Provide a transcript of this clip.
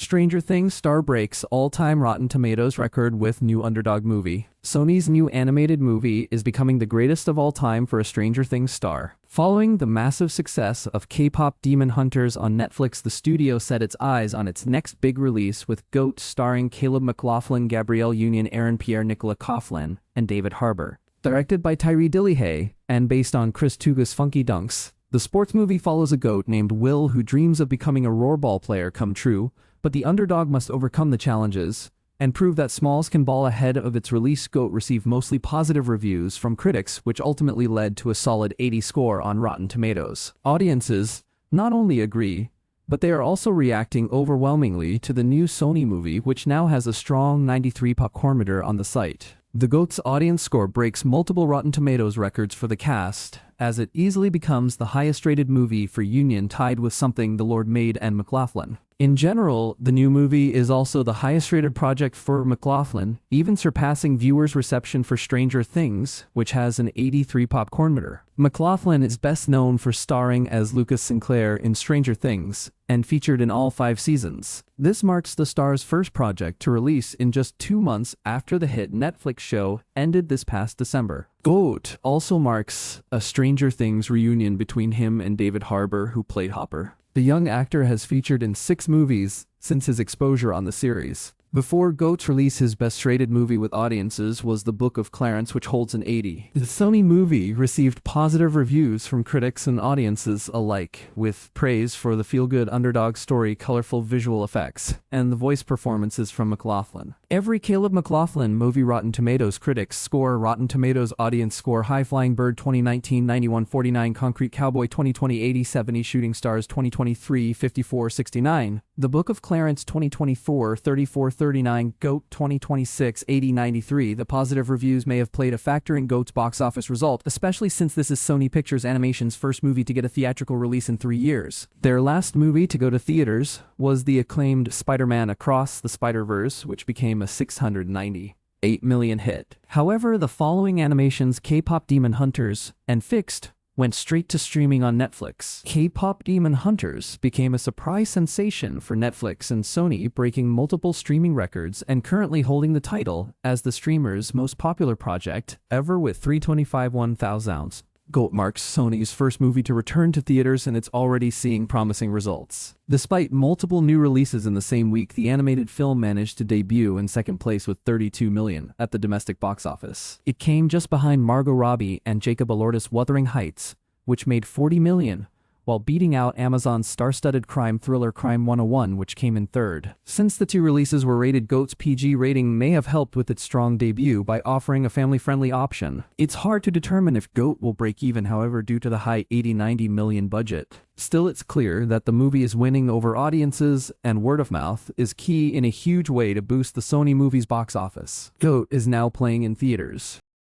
Stranger Things star breaks all-time Rotten Tomatoes record with new Underdog movie. Sony's new animated movie is becoming the greatest of all time for a Stranger Things star. Following the massive success of K-pop Demon Hunters on Netflix, the studio set its eyes on its next big release with GOAT starring Caleb McLaughlin, Gabrielle Union, Aaron Pierre, Nicola Coughlan, and David Harbour. Directed by Tyree Dillihay and based on Chris Tuga's Funky Dunks, the sports movie follows a goat named Will who dreams of becoming a rollerball player come true, but the underdog must overcome the challenges and prove that Smalls can ball. Ahead of its release, GOAT received mostly positive reviews from critics, which ultimately led to a solid 80 score on Rotten Tomatoes. Audiences not only agree, but they are also reacting overwhelmingly to the new Sony movie, which now has a strong 93 popcornmeter on the site. The GOAT's audience score breaks multiple Rotten Tomatoes records for the cast, as it easily becomes the highest-rated movie for Union, tied with Something the Lord Made and McLaughlin. In general, the new movie is also the highest-rated project for McLaughlin, even surpassing viewers' reception for Stranger Things, which has an 83 popcornmeter. McLaughlin is best known for starring as Lucas Sinclair in Stranger Things, and featured in all 5 seasons. This marks the star's first project to release in just 2 months after the hit Netflix show ended this past December. GOAT also marks a Stranger Things reunion between him and David Harbour, who played Hopper. The young actor has featured in 6 movies since his exposure on the series. Before GOAT's release, his best-rated movie with audiences was The Book of Clarence, which holds an 80. The Sony movie received positive reviews from critics and audiences alike, with praise for the feel-good underdog story, colorful visual effects, and the voice performances from McLaughlin. Every Caleb McLaughlin movie. Rotten Tomatoes critics score. Rotten Tomatoes audience score: High Flying Bird 2019 91.49, Concrete Cowboy 2020 80.70, Shooting Stars 2023 54.69, The Book of Clarence 2024 34.39, GOAT 2026 80.93. The positive reviews may have played a factor in GOAT's box office result, especially since this is Sony Pictures Animation's first movie to get a theatrical release in 3 years. Their last movie to go to theaters was the acclaimed Spider-Man Across the Spider-Verse, which became a $698 million hit. However, the following animations, K-pop Demon Hunters and Fixed, went straight to streaming on Netflix. K-pop Demon Hunters became a surprise sensation for Netflix and Sony, breaking multiple streaming records and currently holding the title as the streamer's most popular project ever with 325,000. GOAT marks Sony's first movie to return to theaters, and it's already seeing promising results. Despite multiple new releases in the same week, the animated film managed to debut in second place with $32 million at the domestic box office. It came just behind Margot Robbie and Jacob Elordi's Wuthering Heights, which made $40 million, while beating out Amazon's star-studded crime thriller Crime 101, which came in third. Since the 2 releases were rated, GOAT's PG rating may have helped with its strong debut by offering a family-friendly option. It's hard to determine if GOAT will break even, however, due to the high $80-90 million budget. Still, it's clear that the movie is winning over audiences, and word of mouth is key in a huge way to boost the Sony movie's box office. GOAT is now playing in theaters.